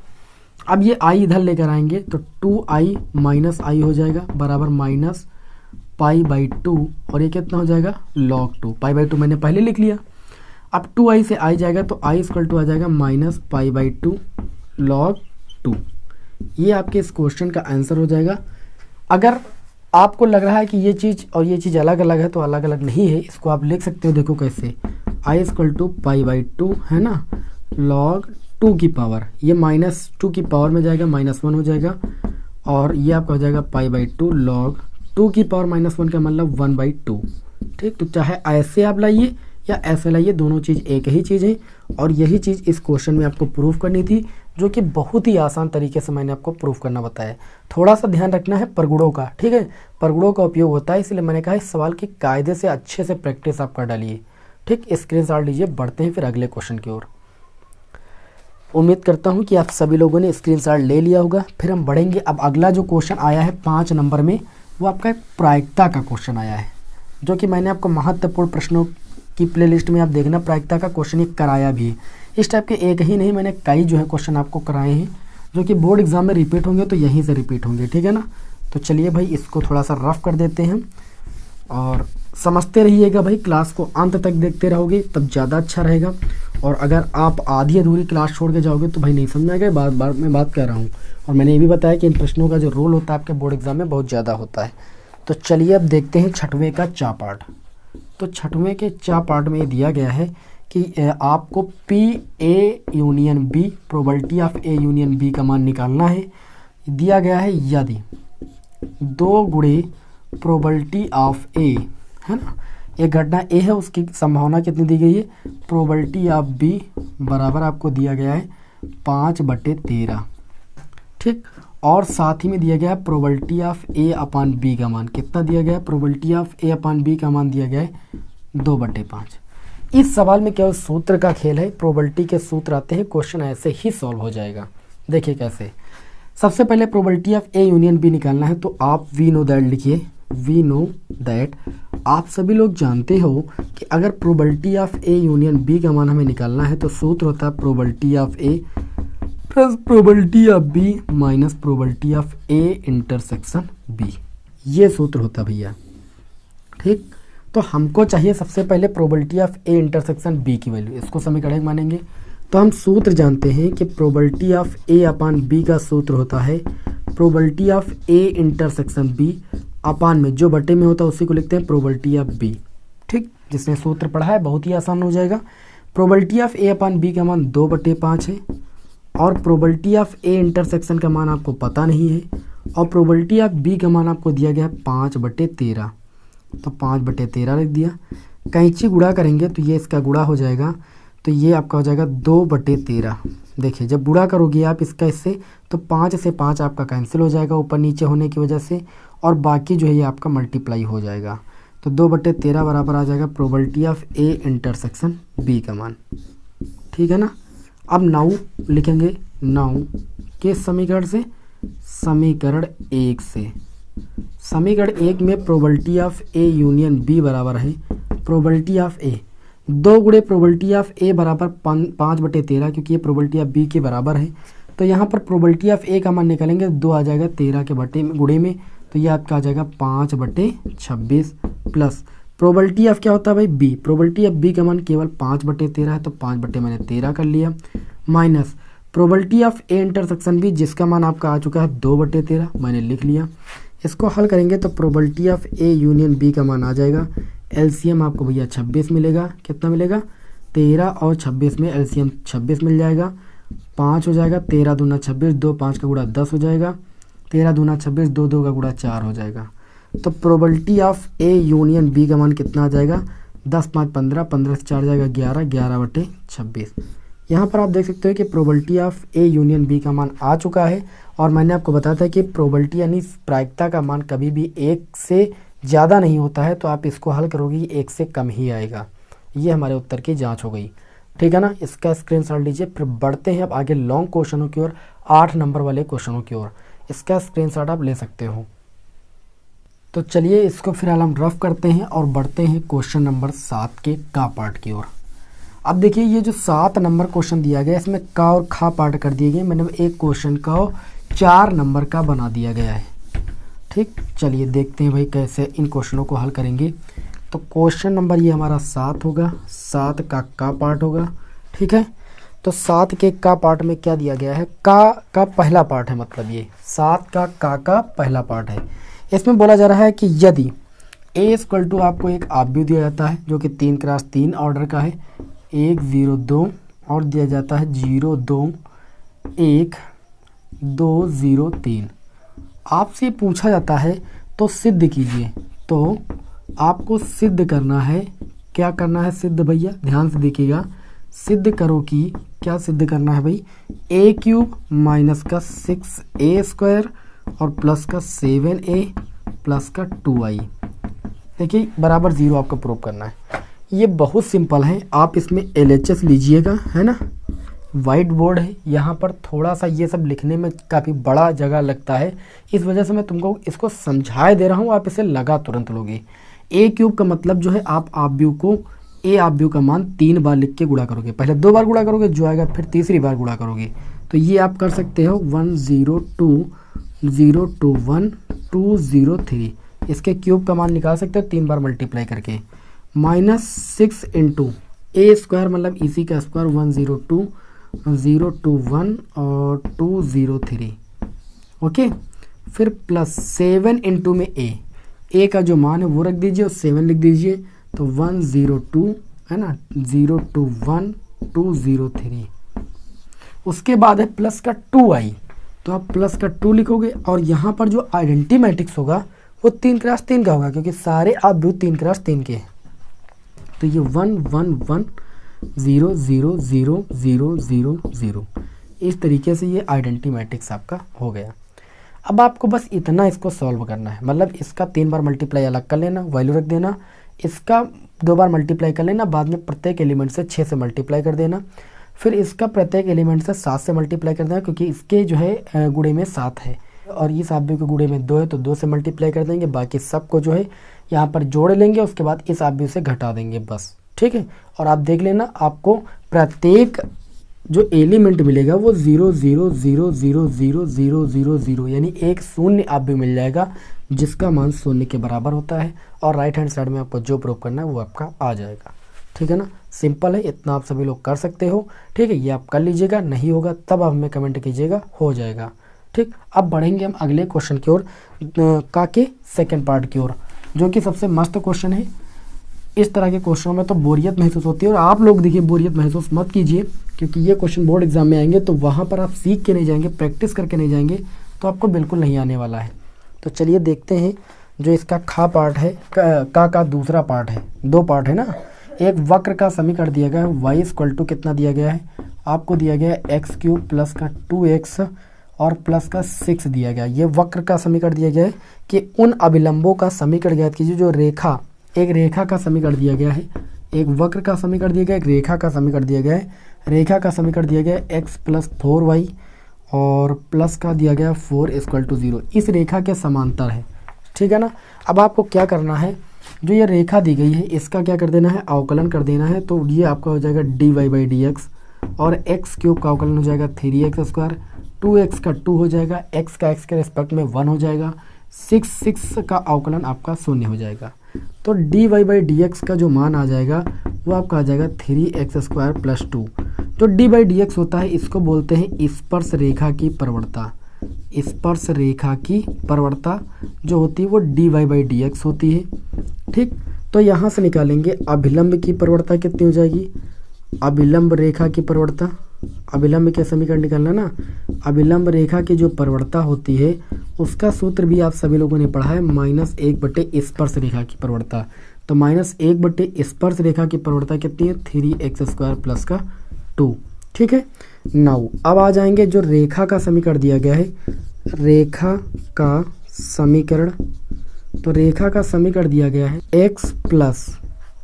अब ये i इधर लेकर आएंगे तो 2i माइनस i हो जाएगा बराबर माइनस π/2, और ये कितना हो जाएगा log 2। π/2 मैंने पहले लिख लिया। अब 2i से i जाएगा तो i इक्वल टू आ जाएगा माइनस π/2 log 2। ये आपके इस क्वेश्चन का आंसर हो जाएगा। अगर आपको लग रहा है कि ये चीज़ और ये चीज़ अलग अलग है तो अलग अलग नहीं है, इसको आप लिख सकते हो। देखो कैसे, i इक्वल टू π/2 है ना, log 2 की पावर, ये माइनस 2 की पावर में जाएगा -1 हो जाएगा, और ये आपका हो जाएगा π/2 log 2 की पावर -1 का मतलब 1/2। ठीक, तो चाहे ऐसे आप लाइए या ऐसे लाइए, दोनों चीज़ एक ही चीज़ है, और यही चीज़ इस क्वेश्चन में आपको प्रूफ करनी थी, जो कि बहुत ही आसान तरीके से मैंने आपको प्रूफ करना बताया। थोड़ा सा ध्यान रखना है परगुणों का, ठीक है, परगुणों का उपयोग होता है, इसलिए मैंने कहा इस सवाल की कायदे से अच्छे से प्रैक्टिस आप कर डालिए। ठीक, स्क्रीनशॉट लीजिए, बढ़ते हैं फिर अगले क्वेश्चन की ओर। उम्मीद करता हूँ कि आप सभी लोगों ने स्क्रीनशॉट ले लिया होगा। फिर हम बढ़ेंगे। अब अगला जो क्वेश्चन आया है 5 नंबर में, वो आपका एक प्रायिकता का क्वेश्चन आया है, जो कि मैंने आपको महत्वपूर्ण प्रश्नों की प्लेलिस्ट में आप देखना प्रायिकता का क्वेश्चन एक कराया भी है। इस टाइप के एक ही नहीं, मैंने कई जो है क्वेश्चन आपको कराए हैं, जो कि बोर्ड एग्जाम में रिपीट होंगे तो यहीं से रिपीट होंगे। ठीक है ना, तो चलिए भाई इसको थोड़ा सा रफ कर देते हैं और समझते रहिएगा भाई। क्लास को अंत तक देखते रहोगे तब ज़्यादा अच्छा रहेगा, और अगर आप आधी अधूरी क्लास छोड़ के जाओगे तो भाई नहीं समझ आएगा। बार बार मैं बात कर रहा हूँ, और मैंने ये भी बताया कि इन प्रश्नों का जो रोल होता है आपके बोर्ड एग्जाम में बहुत ज़्यादा होता है। तो चलिए अब देखते हैं 6वें का चा पार्ट। तो 6वें के चा पार्ट में ये दिया गया है कि आपको P A union B, probability of A union B का मान निकालना है। दिया गया है यदि 2 गुणे प्रोबेबिलिटी ऑफ A, है ना, एक घटना A है, उसकी संभावना कितनी दी गई है, प्रोबेबिलिटी ऑफ B बराबर आपको दिया गया है 5/13। ठीक, और साथ ही में दिया गया है probability of A upon B का मान कितना दिया गया है, probability of A upon B का मान दिया गया है 2/5। इस सवाल में केवल सूत्र का खेल है, प्रोबेबिलिटी के सूत्र आते हैं, क्वेश्चन ऐसे ही सॉल्व हो जाएगा। देखिए कैसे, सबसे पहले probability of A union B निकालना है, तो आप वी नो दैट लिखिए। वी नो दैट, आप सभी लोग जानते हो कि अगर probability of A union B का मान हमें निकालना है तो सूत्र होता है probability of A plus probability of B minus probability of A intersection B, ये सूत्र होता है भैया। ठीक, तो हमको चाहिए सबसे पहले probability of A intersection B की वैल्यू, इसको समीकरण मानेंगे। तो हम सूत्र जानते हैं कि probability of A upon B का सूत्र होता है probability of A intersection B अपान में जो बटे में होता है उसी को लिखते हैं प्रोबेबिलिटी ऑफ B। ठीक, जिसने सूत्र पढ़ा है बहुत ही आसान हो जाएगा। Probability of A upon B का मान 2/5 है, और प्रोबेबिलिटी ऑफ A इंटरसेक्शन का मान आपको पता नहीं है, और प्रोबेबिलिटी ऑफ B का मान आपको दिया गया है 5/13, तो 5/13 लिख दिया। कैंची गुणा करेंगे तो ये इसका गुणा हो जाएगा, तो ये आपका हो जाएगा 2/13। देखिए जब गुणा करोगे आप इसका इससे तो 5 से 5 आपका कैंसिल हो जाएगा ऊपर नीचे होने की वजह से, और बाकी जो है ये आपका मल्टीप्लाई हो जाएगा, तो 2/13 बराबर आ जाएगा probability of A intersection B का मान। ठीक है ना, अब नाउ लिखेंगे, नाउ के समीकरण से, समीकरण 1 से। समीकरण 1 में probability of A union B बराबर है प्रोबेबिलिटी ऑफ A, 2 गुणे प्रोबेबिलिटी ऑफ A बराबर 5/13, क्योंकि ये प्रोबेबिलिटी ऑफ B के बराबर है। तो यहाँ पर प्रोबेबिलिटी ऑफ A का मान निकालेंगे, 2 आ जाएगा 13 के बटे में गुणे में, तो ये आपका आ जाएगा 5/26 प्लस प्रोबेबिलिटी ऑफ क्या होता है भाई बी, प्रोबेबिलिटी ऑफ बी का मान केवल 5/13 है, तो 5 मैंने 13 कर लिया, minus probability of A intersection B जिसका मान आपका आ चुका है 2/13 मैंने लिख लिया। इसको हल करेंगे तो probability of A union B का मान आ जाएगा, एलसीएम आपको भैया 26 मिलेगा। कितना मिलेगा? 13 और 26 में एलसीएम 26 मिल जाएगा, 5 हो जाएगा, 13 दूना 26, 2 5 का गुणा 10 हो जाएगा, 13 दूना 26, 2 2 का गुणा 4 हो जाएगा। तो probability of A union B का मान कितना आ जाएगा? 10 5 15, 15 से 4 जाएगा 11, 11/26। यहाँ पर आप देख सकते हो कि probability of A union B का मान आ चुका है। और मैंने आपको बताया था कि प्रोबेबिलिटी यानी प्रायिकता का मान कभी भी 1 से ज़्यादा नहीं होता है, तो आप इसको हल करोगे 1 से कम ही आएगा। ये हमारे उत्तर की जांच हो गई, ठीक है ना। इसका स्क्रीनशॉट लीजिए। फिर बढ़ते हैं अब आगे लॉन्ग क्वेश्चनों की ओर, 8 नंबर वाले क्वेश्चनों की ओर। इसका स्क्रीनशॉट आप ले सकते हो। तो चलिए इसको फिलहाल हम रफ करते हैं और बढ़ते हैं क्वेश्चन नंबर 7 के का पार्ट की ओर। अब देखिए ये जो 7 नंबर क्वेश्चन दिया गया इसमें का और खा पार्ट कर दिए गए। मैंने एक क्वेश्चन का 4 नंबर का बना दिया गया है, ठीक। चलिए देखते हैं भाई कैसे इन क्वेश्चनों को हल करेंगे। तो क्वेश्चन नंबर ये हमारा 7 होगा, 7 का पार्ट होगा, ठीक है। तो 7 के का पार्ट में क्या दिया गया है? का पहला पार्ट है, मतलब ये 7 का पहला पार्ट है। इसमें बोला जा रहा है कि यदि ए इक्वल टू आपको एक आव्यूह दिया जाता है जो कि 3x3 ऑर्डर का है, 1 0 2 और दिया जाता है 0 2 1 2 0 3। आपसे पूछा जाता है तो सिद्ध कीजिए। तो आपको सिद्ध करना है, क्या करना है सिद्ध भैया? ध्यान से देखिएगा, सिद्ध करो कि क्या सिद्ध करना है भाई? a³ माइनस का 6a² और प्लस का 7a प्लस का 2i, देखिए बराबर 0 आपको प्रूव करना है। ये बहुत सिंपल है, आप इसमें LHS लीजिएगा, है ना। वाइट बोर्ड है, यहाँ पर थोड़ा सा ये सब लिखने में काफ़ी बड़ा जगह लगता है, इस वजह से मैं तुमको इसको समझाए दे रहा हूँ, आप इसे लगा तुरंत लोगे। a³ का मतलब जो है आप आव्यूह को ए आव्यूह का मान 3 बार लिख के गुणा करोगे, पहले 2 बार गुणा करोगे जो आएगा, फिर तीसरी बार गुणा करोगे। तो ये आप कर सकते हो 1 0 2 0 2 1 2 0 3, इसके क्यूब का मान निकाल सकते हो 3 बार मल्टीप्लाई करके। -6 इंटू a² मतलब इसी का स्क्वायर 1 0 2 0 2 1 और 2 0 3, ओके। फिर प्लस 7 इंटू में ए का जो मान है वो रख दीजिए और 7 लिख दीजिए, तो 1 0 2 है ना, 0 2 1 2 0 3। उसके बाद है प्लस का 2i, तो आप प्लस का 2 लिखोगे और यहाँ पर जो आइडेंटिटी मैट्रिक्स होगा वो 3x3 का होगा, क्योंकि सारे आव्यूह 3x3 के हैं। तो ये 1 1 1 0 0 0 0 0 0, इस तरीके से ये आइडेंटिटी मैट्रिक्स आपका हो गया। अब आपको बस इतना इसको सॉल्व करना है, मतलब इसका 3 बार मल्टीप्लाई अलग कर लेना, वैल्यू रख देना, इसका 2 बार मल्टीप्लाई कर लेना, बाद में प्रत्येक एलिमेंट से 6 से मल्टीप्लाई कर देना, फिर इसका प्रत्येक एलिमेंट से 7 से मल्टीप्लाई कर देना, क्योंकि इसके जो है गुणे में 7 है और इस आव्यूह के गुणे में 2 है, तो 2 से मल्टीप्लाई कर देंगे, बाकी सबको जो है यहाँ पर जोड़ लेंगे, उसके बाद इस आव्यूह से घटा देंगे बस, ठीक है। और आप देख लेना आपको प्रत्येक जो एलिमेंट मिलेगा वो 0 0 0 0 0 0 0 0 यानी एक शून्य आव्यूह मिल जाएगा जिसका मान शून्य के बराबर होता है, और राइट हैंड साइड में आपको जो प्रूव करना है वो आपका आ जाएगा, ठीक है ना। सिंपल है, इतना आप सभी लोग कर सकते हो, ठीक है। ये आप कर लीजिएगा, नहीं होगा तब आप हमें कमेंट कीजिएगा, हो जाएगा, ठीक। अब बढ़ेंगे हम अगले क्वेश्चन की ओर, का के सेकेंड पार्ट की ओर, जो कि सबसे मस्त क्वेश्चन है। इस तरह के क्वेश्चनों में तो बोरियत महसूस होती है, और आप लोग देखिए बोरियत महसूस मत कीजिए, क्योंकि ये क्वेश्चन बोर्ड एग्जाम में आएंगे तो वहाँ पर आप सीख के नहीं जाएंगे, प्रैक्टिस करके नहीं जाएंगे, तो आपको बिल्कुल नहीं आने वाला है। तो चलिए देखते हैं जो इसका खा पार्ट है, का दूसरा पार्ट है, 2 पार्ट है ना। एक वक्र का समीकरण दिया गया है, y इक्वल टू कितना दिया गया है आपको, दिया गया है x³ प्लस का 2x और प्लस का 6 दिया गया। ये वक्र का समीकरण दिया गया है कि उन अभिलंबों का समीकरण ज्ञात कीजिए जो रेखा, एक रेखा का समीकरण दिया गया है, एक वक्र का समीकरण दिया गया है, एक रेखा का समीकरण दिया गया है। रेखा का समीकरण दिया गया है x प्लस 4y और प्लस का दिया गया 4 इक्वल टू 0, इस रेखा के समांतर है, ठीक है ना। अब आपको क्या करना है, जो ये रेखा दी गई है इसका क्या कर देना है, अवकलन कर देना है। तो ये आपका हो जाएगा dy/dx, और x³ का अवकलन हो जाएगा 3x², 2x का 2 हो जाएगा, x का x के रिस्पेक्ट में 1 हो जाएगा, 6 का अवकलन आपका 0 हो जाएगा। तो d Y by D x का जो मान आ जाएगा वो आपका आ जाएगा 3x² + 2। जो डी बाई डी एक्स होता है इसको बोलते हैं स्पर्श रेखा की प्रवणता। स्पर्श रेखा की प्रवणता जो होती है वो d Y by D x होती है। ठीक, तो यहाँ से निकालेंगे अभिलंब की प्रवणता कितनी हो जाएगी, अभिलंब रेखा की प्रवणता। अभिलंब के समीकरण निकालना ना, अभिलंब रेखा की जो प्रवणता होती है उसका सूत्र भी आप सभी लोगों ने पढ़ा है, -1/, स्पर्श रेखा की प्रवणता। तो -1/, स्पर्श रेखा की प्रवणता कितनी है, 3x² + 2। ठीक है, नाउ अब आ जाएंगे जो रेखा का समीकरण दिया गया है, रेखा का समीकरण। तो रेखा का समीकरण दिया गया है x प्लस,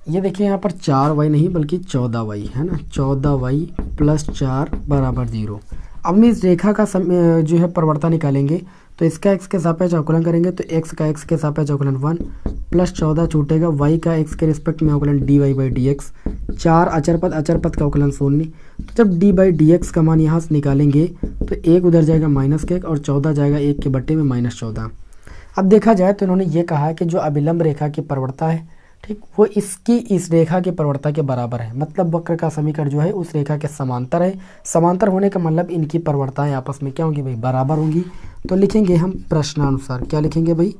ये देखिए यहाँ पर 4y नहीं बल्कि 14y है ना, 14y + 4 = 0। अब हम इस रेखा का जो है प्रवणता निकालेंगे तो इसका x के सापेक्ष अवकलन करेंगे तो x का x के सापेक्ष अवकलन 1 + 14 छूटेगा, y का x के रिस्पेक्ट में अवकलन dy बाई डी एक्स, 4 अचर पद का अवकलन 0। तो जब डी बाई डी एक्स का मान यहाँ से निकालेंगे तो 1 उधर जाएगा -1 और 14 जाएगा 1 के बट्टे में -14। अब देखा जाए तो इन्होंने ये कहा है कि जो अभिलंब रेखा की प्रवणता है, ठीक, वो इसकी इस रेखा की प्रवणता के बराबर है। मतलब वक्र का समीकरण जो है उस रेखा के समांतर है। समांतर होने का मतलब इनकी प्रवणताएं आपस में क्या होंगी भाई, बराबर होंगी। तो लिखेंगे हम प्रश्नानुसार। क्या लिखेंगे भाई,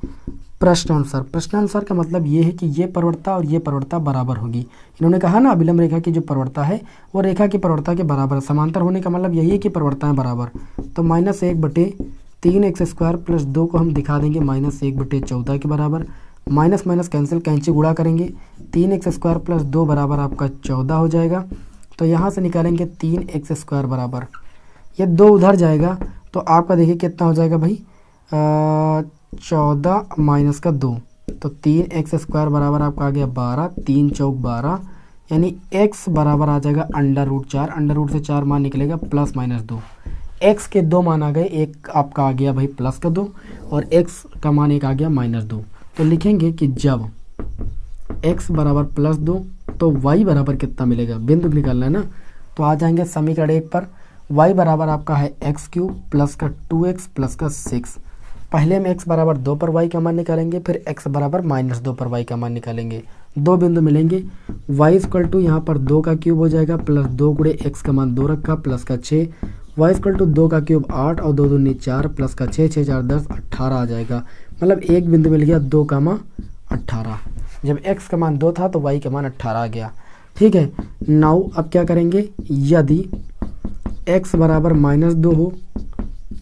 प्रश्नानुसार। प्रश्नानुसार का मतलब ये है कि ये प्रवणता और ये प्रवणता बराबर होगी। इन्होंने कहा ना अभिलंब रेखा की जो प्रवणता है वो रेखा की प्रवणता के बराबर है। समांतर होने का मतलब यही है कि प्रवणताएं बराबर। तो -1/3x² + 2 को हम दिखा देंगे -1/14 के बराबर। माइनस माइनस कैंसिल, कैंची गुणा करेंगे, 3x² + 2 बराबर आपका 14 हो जाएगा। तो यहाँ से निकालेंगे 3x² बराबर, ये 2 उधर जाएगा तो आपका देखिए कितना हो जाएगा भाई, 14 - 2, तो 3x² बराबर आपका आ गया 12, 3 चौक 12, यानी x बराबर आ जाएगा √4। √ से 4 मान निकलेगा +-2। x के 2 मान आ गए, एक आपका आ गया भाई +2 और x का मान एक आ गया -2। तो लिखेंगे कि जब x बराबर +2 तो y बराबर कितना मिलेगा, बिंदु निकालना है ना। तो आ जाएंगे समीकरण 1 पर, y बराबर आपका है x³ + 2x + 6। पहले में x बराबर 2 पर y का मान निकालेंगे, फिर x बराबर -2 पर y का मान निकालेंगे। दो बिंदु मिलेंगे, y = यहाँ पर 2 का क्यूब हो जाएगा +2 × x का मान 2 रखा +6, y = 2 का क्यूब 8 और 2 दूनी 4 +6, 6 4 10 18 आ जाएगा। मतलब एक बिंदु मिल गया 2, 18। जब x का मान 2 था तो y का मान 18 आ गया। ठीक है, नाउ अब क्या करेंगे, यदि x बराबर -2 हो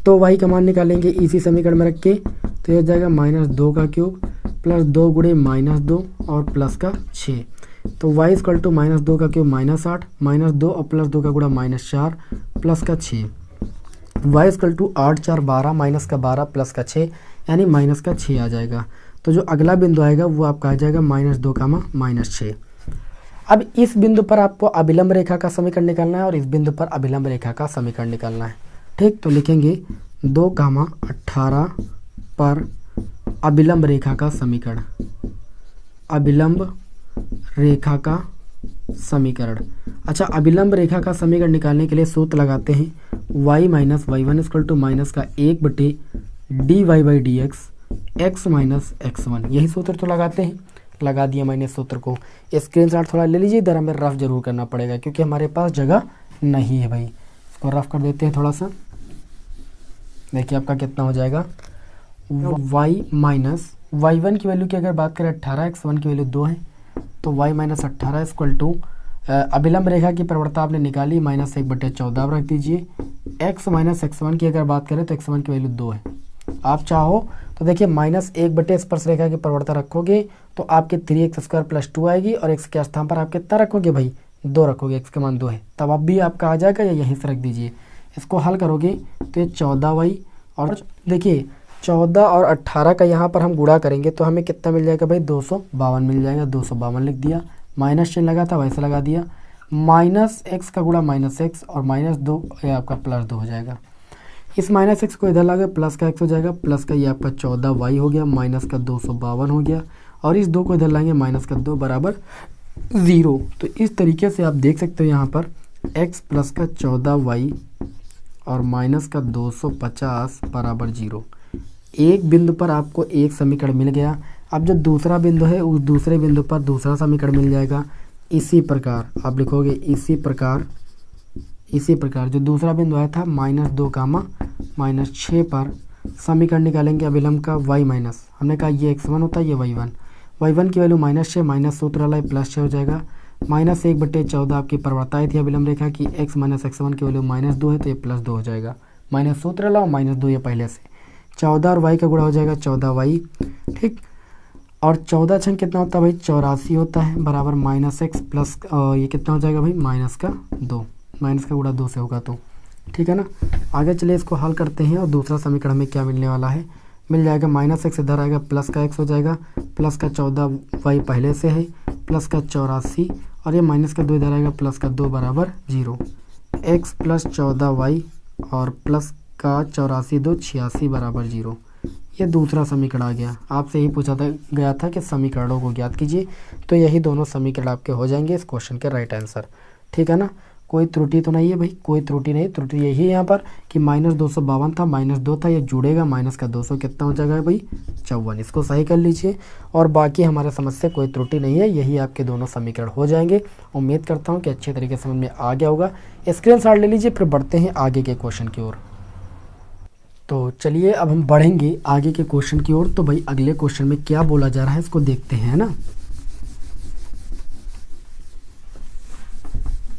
तो y का मान निकालेंगे इसी समीकरण में रख के। तो यह हो जाएगा -2 का क्यूब +2 × -2 और +6। तो y = -2 का क्यूब -8, -2 और +2 का गुणा -4 +6। y = 8 4 12 -12 +6 यानी -6 आ जाएगा। तो जो अगला बिंदु आएगा वो आपका आ जाएगा -2, -6। अब इस बिंदु पर आपको अभिलंब रेखा का समीकरण निकालना है और इस बिंदु पर अभिलंब रेखा का समीकरण निकालना है। ठीक, तो लिखेंगे 2, 18 पर अभिलंब रेखा का समीकरण। अभिलंब रेखा का समीकरण। अच्छा, अभिलंब रेखा का समीकरण निकालने के लिए सूत्र लगाते हैं, y - y1 = -1/dy by D x, x - x1। यही सूत्र तो लगाते हैं, लगा दिया मैंने सूत्र को। स्क्रीनशॉट थोड़ा ले लीजिए, इधर हमें रफ जरूर करना पड़ेगा क्योंकि हमारे पास जगह नहीं है भाई। इसको रफ कर देते हैं थोड़ा सा। देखिए आपका कितना हो जाएगा, y - y1 की वैल्यू की अगर बात करें 18, x1 की वैल्यू 2 है, तो y - 18 = अभिलंब रेखा की प्रवणता आपने निकाली -1/14 रख दीजिए। x - x1 की अगर बात करें तो x1 की वैल्यू 2 है। आप चाहो तो देखिए -1/, स्पर्श रेखा की प्रवणता रखोगे तो आपके 3x² + 2 आएगी और x के स्थान पर आप कितना रखोगे भाई, 2 रखोगे, x का मान 2 है, तब अब भी आपका आ जाएगा, या यहीं से रख दीजिए। इसको हल करोगे तो ये 14y, और देखिए 14 और 18 का यहाँ पर हम गुणा करेंगे तो हमें कितना मिल जाएगा भाई, 252 मिल जाएगा। 252 लिख दिया, माइनस चिन्ह लगा था वैसे लगा दिया, -x का गुणा -x और -2 ये आपका +2 हो जाएगा। इस -x को इधर लागे, प्लस का x हो जाएगा, प्लस का ये आपका 14y हो गया, माइनस का 252 हो गया, और इस 2 को इधर लाएंगे -2 बराबर 0। तो इस तरीके से आप देख सकते हो यहाँ पर x प्लस का 14y और माइनस का 250 बराबर 0। एक बिंदु पर आपको एक समीकरण मिल गया। अब जो दूसरा बिंदु है उस दूसरे बिंदु पर दूसरा समीकरण मिल जाएगा। इसी प्रकार आप लिखोगे इसी प्रकार जो दूसरा बिंदु आया था -2 कामा -6 पर समीकरण निकालेंगे अभिलंब का y माइनस, हमने कहा ये x1 होता है ये y1 की वैल्यू -6 माइनस सूत्र वाला +6 हो जाएगा। -1/14 आपकी परिवर्ताएँ थी अभिलंब रेखा की, x माइनस x1 की वैल्यू -2 है तो ये +2 हो जाएगा। माइनस सूत्र लाओ -2 ये पहले से 14 और y का गुणा हो जाएगा 14y। ठीक, और 14 छंग कितना होता है भाई 84 होता है बराबर -x प्लस ये कितना हो जाएगा भाई -2, माइनस का गुणा 2 से होगा तो ठीक है ना। आगे चलिए इसको हल करते हैं और दूसरा समीकरण में क्या मिलने वाला है, मिल जाएगा -x इधर आएगा प्लस का x हो जाएगा, प्लस का 14y पहले से है, प्लस का 84 और ये माइनस का 2 इधर आएगा, प्लस का 2 बराबर 0। x प्लस 14y और प्लस का 84 2 86 बराबर 0। ये दूसरा समीकरण आ गया। आपसे यही पूछा गया था कि समीकरणों को ज्ञात कीजिए, तो यही दोनों समीकरण आपके हो जाएंगे इस क्वेश्चन के राइट आंसर। ठीक है ना, कोई त्रुटि तो नहीं है भाई, कोई त्रुटि नहीं। त्रुटि यही है यहाँ पर कि -252 था -2 था, ये जुड़ेगा माइनस का 200 कितना हो जाएगा भाई 54। इसको सही कर लीजिए और बाकी हमारे समझ से कोई त्रुटि नहीं है, यही आपके दोनों समीकरण हो जाएंगे। उम्मीद करता हूँ कि अच्छे तरीके से समझ में आ गया होगा। स्क्रीनशॉट ले लीजिए, फिर बढ़ते हैं आगे के क्वेश्चन की ओर। तो चलिए अब हम बढ़ेंगे आगे के क्वेश्चन की ओर। तो भाई अगले क्वेश्चन में क्या बोला जा रहा है इसको देखते हैं ना।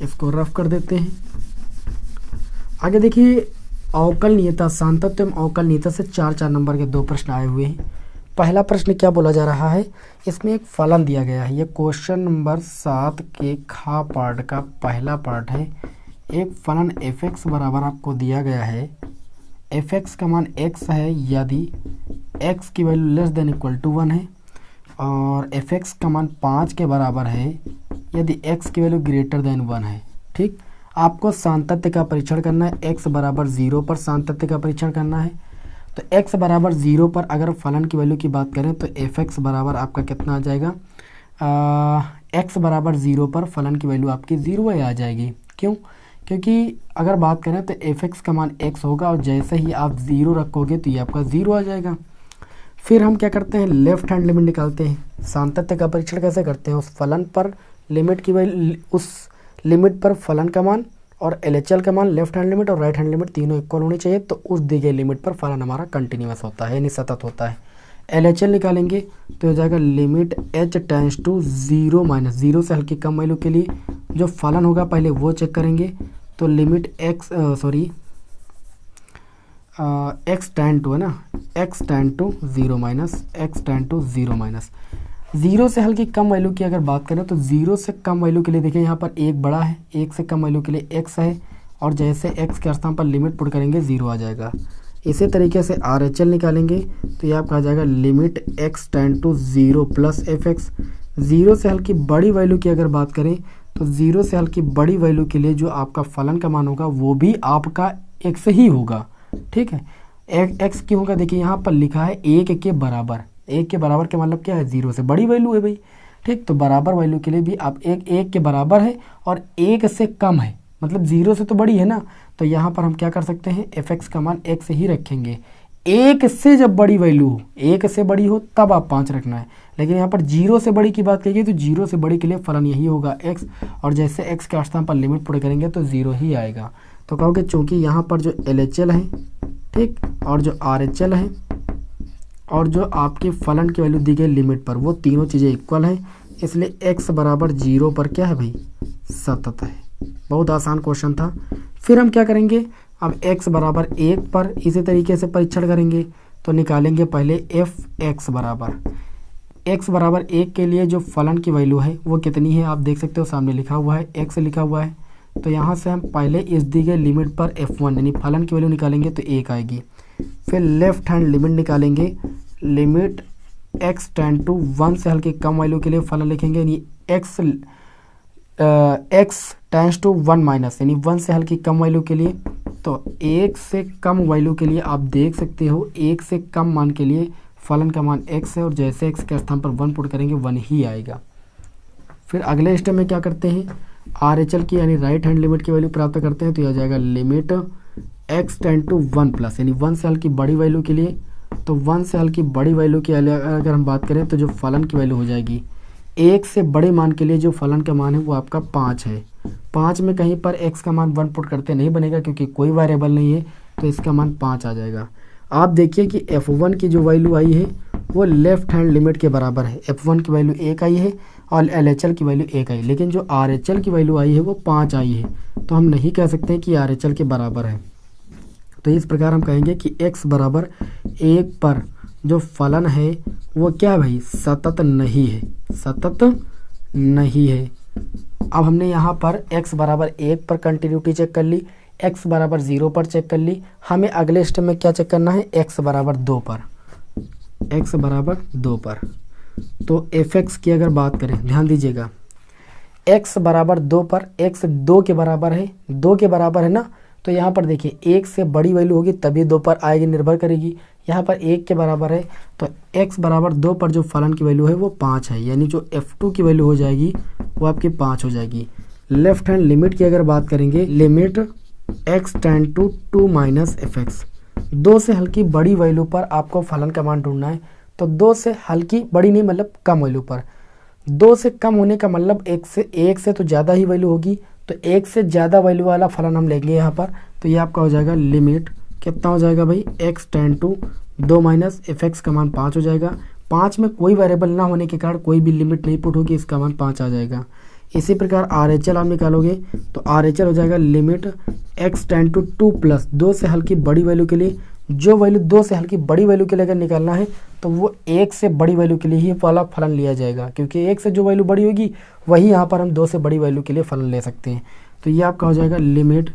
इसको रफ कर देते हैं। आगे देखिए, अवकल नियता सांतत्य एवं अवकल नियता से 4 नंबर के 2 प्रश्न आए हुए हैं। पहला प्रश्न क्या बोला जा रहा है, इसमें एक फलन दिया गया है। ये क्वेश्चन नंबर 7 के खा पार्ट का पहला पार्ट है। एक फलन f(x) बराबर आपको दिया गया है। f(x) का मान x है यदि x की value less than equal to 1 है, और f(x) का मान 5 के बराबर है यदि x की वैल्यू ग्रेटर देन 1 है। ठीक, आपको सांतत्य का परीक्षण करना है। x बराबर 0 पर सांतत्य का परीक्षण करना है। तो x बराबर 0 पर अगर फलन की वैल्यू की बात करें तो f(x) बराबर आपका कितना आ जाएगा, x बराबर 0 पर फलन की वैल्यू आपकी 0 ही आ जाएगी। क्यों, क्योंकि अगर बात करें तो f(x) का मान x होगा और जैसे ही आप 0 रखोगे तो ये आपका 0 आ जाएगा। फिर हम क्या करते हैं, लेफ्ट हैंड लिमिट निकालते हैं। सांतत्य का परीक्षण कैसे करते हैं, उस फलन पर लिमिट की वैल्यू, उस लिमिट पर फलन का मान और LHL का मान, लेफ्ट हैंड लिमिट और राइट हैंड लिमिट तीनों इक्वल होनी चाहिए। तो उस दी गई लिमिट पर फलन हमारा कंटिन्यूअस होता है यानी सतत होता है। LHL निकालेंगे तो हो जाएगा limit h tends to 0 minus 0 से हल्की कम वैल्यू के लिए जो फलन होगा पहले वो चेक करेंगे। तो लिमिट x टेंड टू है ना, x tend to 0 minus x tend to 0 minus 0 से हल्की कम वैल्यू की अगर बात करें तो 0 से कम वैल्यू के लिए देखिए यहाँ पर 1 बड़ा है, 1 से कम वैल्यू के लिए x है, और जैसे x के स्थान पर लिमिट पुट करेंगे 0 आ जाएगा। इसी तरीके से RHL निकालेंगे तो ये आपका आ जाएगा limit x tend to 0 plus f(x). 0 से हल्की बड़ी वैल्यू की अगर बात करें तो 0 से हल्की बड़ी वैल्यू के लिए जो आपका फलन का मान होगा वो भी आपका x ही होगा। ठीक है, x क्यों होगा, देखिए यहाँ पर लिखा है 1 के बराबर। 1 के बराबर का मतलब क्या है, 0 से बड़ी वैल्यू है भाई। ठीक, तो बराबर वैल्यू के लिए भी आप 1 के बराबर है और 1 से कम है, मतलब 0 से तो बड़ी है ना। तो यहाँ पर हम क्या कर सकते हैं, f(x) का मान x ही रखेंगे। 1 से जब बड़ी वैल्यू हो, 1 से बड़ी हो तब आप 5 रखना है। लेकिन यहाँ पर 0 से बड़ी की बात करिए तो 0 से बड़ी के लिए फलन यही होगा x, और जैसे x के स्थान पर लिमिट पुट करेंगे तो 0 ही आएगा। तो कहोगे चूँकि यहाँ पर जो LHL है, ठीक, और जो RHL है और जो आपके फलन की वैल्यू दी गई लिमिट पर, वो तीनों चीज़ें इक्वल हैं, इसलिए x बराबर 0 पर क्या है भाई, सतत है। बहुत आसान क्वेश्चन था। फिर हम क्या करेंगे, अब x बराबर 1 पर इसी तरीके से परीक्षण करेंगे। तो निकालेंगे पहले f(x) बराबर, x बराबर 1 के लिए जो फलन की वैल्यू है वो कितनी है, आप देख सकते हो सामने लिखा हुआ है x लिखा हुआ है। तो यहाँ से हम पहले इस दी गई लिमिट पर f1 यानी फलन की वैल्यू निकालेंगे तो 1 आएगी। फिर लेफ्ट हैंड लिमिट निकालेंगे, लिमिट x टेंड टू 1 से हल्के कम वैल्यू के लिए फलन लिखेंगे, यानी x टेंड्स टू 1 माइनस यानी 1 से हल्की कम वैल्यू के लिए। तो 1 से कम वैल्यू के लिए आप देख सकते हो 1 से कम मान के लिए फलन का मान x है, और जैसे x के स्थान पर 1 पुट करेंगे 1 ही आएगा। फिर अगले स्टेप में क्या करते हैं, RHL की यानी राइट हैंड लिमिट की वैल्यू प्राप्त करते हैं। तो यह आ जाएगा limit x tend to 1 plus यानी 1 से हल्की बड़ी वैल्यू के लिए तो 1 से हल्की बड़ी वैल्यू की अगर हम बात करें तो जो फलन की वैल्यू हो जाएगी 1 से बड़े मान के लिए जो फलन का मान है वो आपका 5 है। 5 में कहीं पर x का मान 1 पुट करते नहीं बनेगा क्योंकि कोई वेरिएबल नहीं है, तो इसका मान 5 आ जाएगा। आप देखिए कि f1 की जो वैल्यू आई है वो लेफ्ट हैंड लिमिट के बराबर है। f1 की वैल्यू 1 आई है और LHL की वैल्यू 1 आई, लेकिन जो RHL की वैल्यू आई है वो 5 आई है, तो हम नहीं कह सकते कि RHL के बराबर है। तो इस प्रकार हम कहेंगे कि x बराबर 1 पर जो फलन है वो क्या है भाई, सतत नहीं है, सतत नहीं है। अब हमने यहाँ पर x बराबर 1 पर कंटिन्यूटी चेक कर ली, x बराबर 0 पर चेक कर ली। हमें अगले स्टेप में क्या चेक करना है, x बराबर 2 पर, x बराबर 2 पर। तो fx की अगर बात करें, ध्यान दीजिएगा, x बराबर 2 पर x 2 के बराबर है, 2 के बराबर है ना, तो यहाँ पर देखिए 1 से बड़ी वैल्यू होगी तभी 2 पर आएगी, निर्भर करेगी। यहाँ पर 1 के बराबर है तो x बराबर 2 पर जो फलन की वैल्यू है वो 5 है, यानी जो f2 की वैल्यू हो जाएगी वो आपकी 5 हो जाएगी। लेफ्ट हैंड लिमिट की अगर बात करेंगे, limit x tend to 2 minus fx, 2 से हल्की बड़ी वैल्यू पर आपको फलन का मान ढूंढना है। तो 2 से हल्की बड़ी नहीं मतलब कम वैल्यू पर, 2 से कम होने का मतलब 1 से तो ज़्यादा ही वैल्यू होगी, तो 1 से ज़्यादा वैल्यू वाला फलन हम लेंगे यहाँ पर। तो ये आपका हो जाएगा लिमिट कितना हो जाएगा भाई, x tend to 2 minus fx का मान 5 हो जाएगा। 5 में कोई वेरिएबल ना होने के कारण कोई भी लिमिट नहीं पुट होगी, इसका मान 5 आ जाएगा। इसी प्रकार RHL आप निकालोगे तो RHL हो जाएगा limit x tend to 2 plus 2 से हल्की बड़ी वैल्यू के लिए, जो वैल्यू 2 से हल्की बड़ी वैल्यू के लिए अगर निकालना है तो वो 1 से बड़ी वैल्यू के लिए ही वाला फलन लिया जाएगा, क्योंकि 1 से जो वैल्यू बड़ी होगी वही यहाँ पर हम 2 से बड़ी वैल्यू के लिए फलन ले सकते हैं। तो ये आपका हो जाएगा limit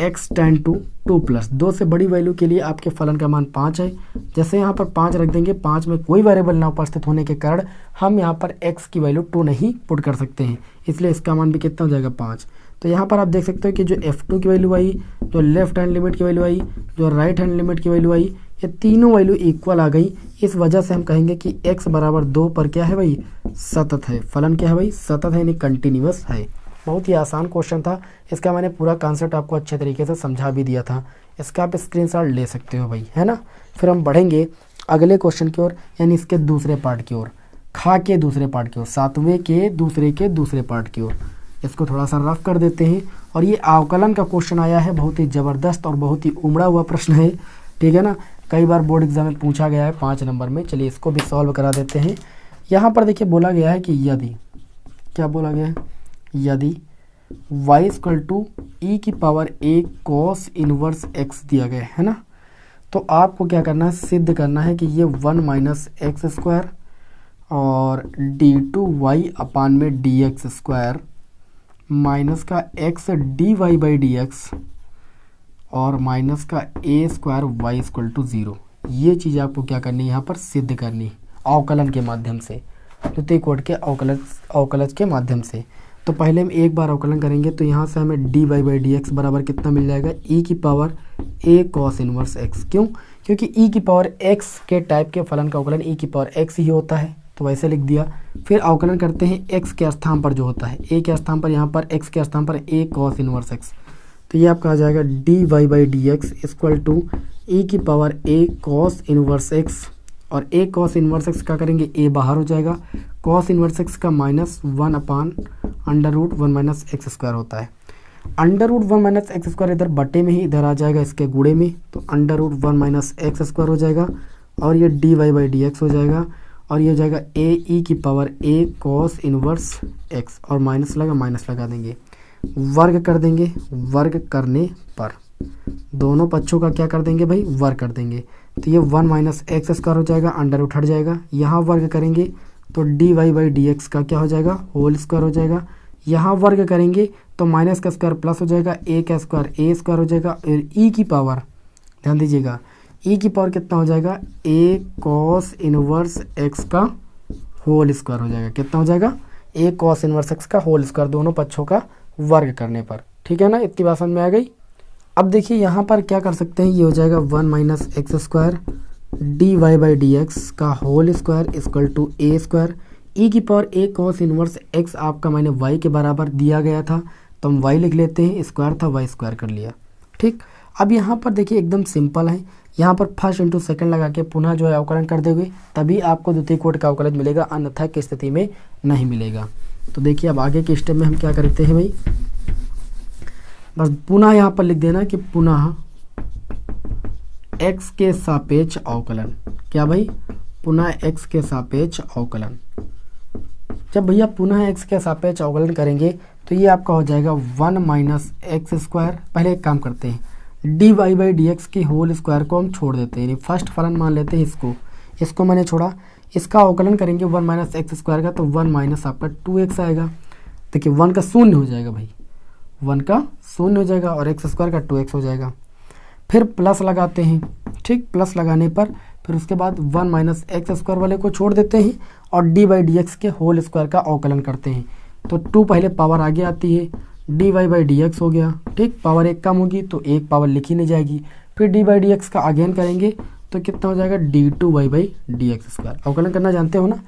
x tend to 2 plus 2 से बड़ी वैल्यू के लिए आपके फलन का मान 5 है। जैसे यहाँ पर 5 रख देंगे, 5 में कोई वेरिएबल ना उपस्थित होने के कारण हम यहाँ पर x की वैल्यू 2 नहीं पुट कर सकते हैं, इसलिए इसका मान भी कितना हो जाएगा 5। तो यहाँ पर आप देख सकते हो कि जो f2 की वैल्यू आई, जो लेफ्ट हैंड लिमिट की वैल्यू आई, जो राइट हैंड लिमिट की वैल्यू आई, ये तीनों वैल्यू इक्वल आ गई। इस वजह से हम कहेंगे कि x बराबर 2 पर क्या है भाई, सतत है। फलन क्या है भाई, सतत है, यानी कंटिन्यूअस है। बहुत ही आसान क्वेश्चन था, इसका मैंने पूरा कॉन्सेप्ट आपको अच्छे तरीके से समझा भी दिया था, इसका आप स्क्रीनशॉट ले सकते हो भाई, है ना। फिर हम बढ़ेंगे अगले क्वेश्चन की ओर, यानी इसके दूसरे पार्ट की ओर, खा के दूसरे पार्ट की ओर, 7वें के दूसरे पार्ट की ओर। इसको थोड़ा सा रफ कर देते हैं। और ये अवकलन का क्वेश्चन आया है, बहुत ही ज़बरदस्त और बहुत ही उमड़ा हुआ प्रश्न है, ठीक है ना। कई बार बोर्ड एग्जाम में पूछा गया है 5 नंबर में। चलिए इसको भी सॉल्व करा देते हैं। यहाँ पर देखिए बोला गया है कि यदि, क्या बोला गया है, यदि y इक्वल टू e की power a cos inverse x दिया गया है ना, तो आपको क्या करना है, सिद्ध करना है कि ये 1 माइनस एक्स स्क्वायर और d2y अपान में dx स्क्वायर माइनस का x dy बाई dx और माइनस का a square y equal to 0, ये चीज़ आपको क्या करनी है, यहाँ पर सिद्ध करनी है अवकलन के माध्यम से, द्वितीय कोटि के अवकलज के माध्यम से। तो पहले हम एक बार अवकलन करेंगे, तो यहाँ से हमें dy बाई dx बराबर कितना मिल जाएगा, e की power a cos inverse x। क्यों, क्योंकि e की पावर x के टाइप के फलन का अवकलन e की पावर x ही होता है, तो वैसे लिख दिया। फिर अवकलन करते हैं x के स्थान पर जो होता है, a के स्थान पर, यहाँ पर x के स्थान पर a cos इनवर्स x, तो ये आपका आ जाएगा dy by dx equal to e की power a cos inverse x, और a cos इनवर्स x का करेंगे, a बाहर हो जाएगा, cos इनवर्स x का minus 1 upon under root 1 minus x square होता है। Under root 1 minus x square इधर बटे में ही इधर आ जाएगा इसके गुणे में, तो under root 1 minus x square हो जाएगा, और ये dy बाई dx हो जाएगा, और ये हो जाएगा a e की power a cos inverse x, और माइनस लगा देंगे, वर्ग कर देंगे। वर्ग करने पर दोनों पक्षों का क्या कर देंगे भाई, वर्ग कर देंगे, तो ये 1 माइनस एक्स स्क्वायर हो जाएगा, अंडर रूट हट जाएगा, यहाँ वर्ग करेंगे तो dy बाई dx का क्या हो जाएगा, होल स्क्वायर हो जाएगा। यहाँ वर्ग करेंगे तो माइनस का स्क्वायर प्लस हो जाएगा, a का स्क्वायर a स्क्वायर हो जाएगा, और e की पावर, ध्यान दीजिएगा, e की पावर कितना हो जाएगा, a cos इनवर्स x का होल स्क्वायर हो जाएगा। कितना हो जाएगा, a cos इनवर्स x का होल स्क्वायर, दोनों पक्षों का वर्ग करने पर, ठीक है ना। इतनी बात समझ में आ गई। अब देखिए यहाँ पर क्या कर सकते हैं, ये हो जाएगा 1 minus x square dy by dx का whole square equal to a square, e की power a cos inverse x आपका मैंने y के बराबर दिया गया था, तो हम y लिख लेते हैं, स्क्वायर था y स्क्वायर कर लिया, ठीक। अब यहाँ पर देखिए एकदम सिंपल है, यहाँ पर फर्स्ट इंटू सेकंड लगा के पुनः जो है अवकलन कर दोगे, तभी आपको द्वितीय कोटि का अवकलज मिलेगा, अन्यथा की स्थिति में नहीं मिलेगा। तो देखिए अब आगे के स्टेप में हम क्या करते हैं भाई, बस पुनः यहाँ पर लिख देना कि पुनः x के सापेक्ष अवकलन। क्या भाई, पुनः x के सापेक्ष अवकलन। जब भैया पुनः x के सापेक्ष अवकलन करेंगे तो ये आपका हो जाएगा 1 माइनस एक्स स्क्वायर। पहले एक काम करते हैं, d Y by D x की होल स्क्वायर को हम छोड़ देते हैं, फर्स्ट फलन मान लेते हैं इसको मैंने छोड़ा, इसका अवकलन करेंगे 1 माइनस एक्स स्क्वायर का, तो 1 माइनस आपका 2x आएगा। देखिए 1 का शून्य हो जाएगा भाई, 1 का शून्य हो जाएगा और एक्स स्क्वायर का 2x हो जाएगा। फिर प्लस लगाते हैं, ठीक, प्लस लगाने पर फिर उसके बाद 1 माइनस एक्स स्क्वायर वाले को छोड़ देते हैं और डी बाई डी एक्स के होल स्क्वायर का अवकलन करते हैं। तो 2 पहले पावर आगे आती है, d Y by D x हो गया, ठीक, पावर एक कम होगी तो एक पावर लिखी नहीं जाएगी। फिर डी बाई डी एक्स का अगेन करेंगे तो कितना हो जाएगा, d two y by D x square. अवकलन करना जानते हो ना।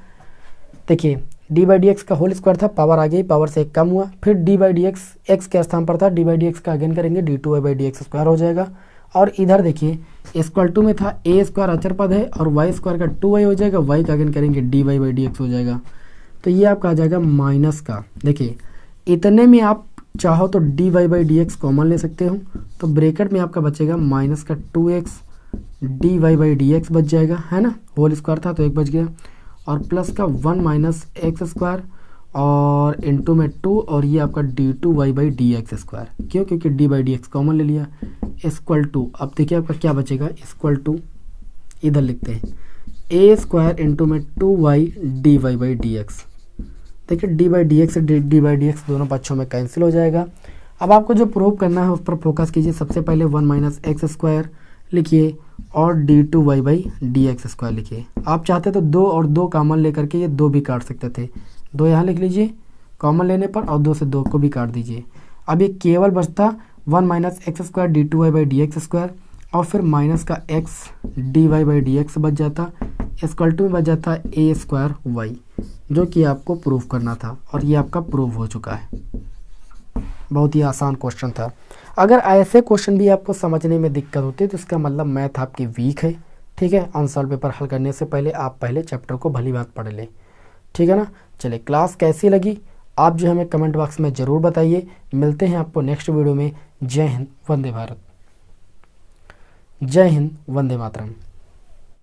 देखिए डी बाई डी एक्स का होल स्क्वायर था, पावर आ गई, पावर से एक कम हुआ, फिर d by D x x के स्थान पर था, डी बाई डी एक्स का अगेन करेंगे, d two y by D x square हो जाएगा। और इधर देखिए इक्वल टू में था ए स्क्वायर अचर पद है और वाई स्क्वायर का 2y हो जाएगा, वाई का अगेन करेंगे d Y by D x हो जाएगा। तो ये आपका आ जाएगा माइनस का, देखिए इतने में आप चाहो तो d Y by D x common ले सकते हो, तो ब्रैकेट में आपका बचेगा माइनस का 2x d Y by D x बच जाएगा, है ना, होल स्क्वायर था तो एक बच गया, और प्लस का 1 माइनस एक्स स्क्वायर और इंटू में 2 और ये आपका d two y by D x square. क्यों, क्योंकि d by D x common ले लिया, इक्वल टू, अब देखिए आपका क्या बचेगा, इक्वल टू इधर लिखते हैं ए स्क्वायर इंटू में 2y D Y by D X. देखिए D by D X D by D X दोनों पक्षों में कैंसिल हो जाएगा। अब आपको जो प्रूव करना है उस पर फोकस कीजिए। सबसे पहले 1 माइनस एक्स स्क्वायर लिखिए और d two y by D x square लिखिए। आप चाहते तो 2 और 2 कॉमन लेकर के ये 2 भी काट सकते थे, 2 यहाँ लिख लीजिए कॉमन लेने पर और 2 से 2 को भी काट दीजिए। अब ये केवल बचता 1 minus x square d two y by D x square और फिर माइनस का x d Y by D x बच जाता, इक्वल टू में बच जाता ए स्क्वायर वाई, जो कि आपको प्रूफ करना था और ये आपका प्रूफ हो चुका है। बहुत ही आसान क्वेश्चन था। अगर ऐसे क्वेश्चन भी आपको समझने में दिक्कत होती है तो इसका मतलब मैथ आपकी वीक है, ठीक है। आंसर पेपर हल करने से पहले आप पहले चैप्टर को भली बात पढ़ लें, ठीक है ना। चलिए क्लास कैसी लगी आप जो हमें कमेंट बॉक्स में ज़रूर बताइए। मिलते हैं आपको नेक्स्ट वीडियो में। जय हिंद, वंदे भारत। जय हिंद, वंदे मातरम।